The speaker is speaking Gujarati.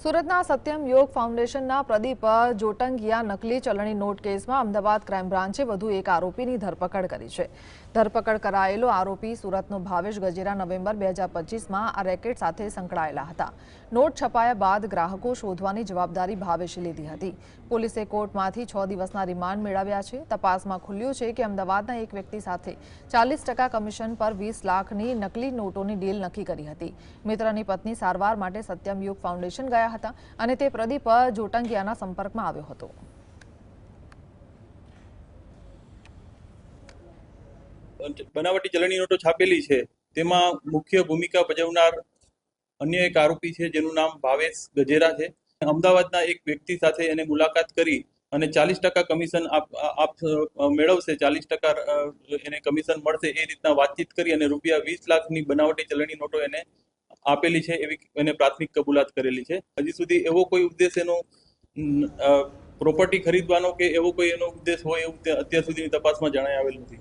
સુરતના સત્યમ યોગ ફાઉન્ડેશનના પ્રદીપ જોટંગિયા નકલી ચલણી નોટ કેસમાં અમદાવાદ ક્રાઇમ બ્રાન્ચે વધુ એક આરોપીની ધરપકડ કરી છે। ધરપકડ કરાયેલો આરોપી સુરતનો ભાવેશ ગજેરા નવેમ્બર 2025માં આ રેકેટ સાથે સંકળાયેલા હતા। નોટ છપાયા બાદ ગ્રાહકો શોધવાની જવાબદારી ભાવેશે લીધી હતી। પોલીસે કોર્ટમાંથી 6 દિવસના રિમાન્ડ મેળવ્યા છે। તપાસમાં ખુલ્યું છે કે અમદાવાદના એક વ્યક્તિ સાથે 40% કમિશન પર 20 લાખની નકલી નોટોની ડીલ નક્કી કરી હતી। મિત્રની પત્ની સારવાર માટે સત્યમ યોગ ફાઉન્ડેશન ગયા હતા અને તે પ્રદીપ જોટંગિયાના સંપર્કમાં આવ્યો હતો। બનાવટી ચલણી નોટો છાપેલી છે તેમાં મુખ્ય ભૂમિકા ભજવનાર અન્ય એક આરોપી છે જેનું નામ ભાવેશ ગજેરા છે। અમદાવાદના એક વ્યક્તિ સાથે એને મુલાકાત કરી અને 40% કમિશન આપ મેળવશે, 40% એને કમિશન મળશે એ રીતના વાતચીત કરી અને રૂપિયા 20 લાખની બનાવટી ચલણી નોટો એને આપેલી છે એવી એને પ્રાથમિક કબૂલાત કરેલી છે। હજી સુધી એવો કોઈ ઉદ્દેશ એનો પ્રોપર્ટી ખરીદવાનો કે એવો કોઈ એનો ઉદ્દેશ હોય એવું અત્યાર સુધીની તપાસમાં જણાઈ આવેલ નથી।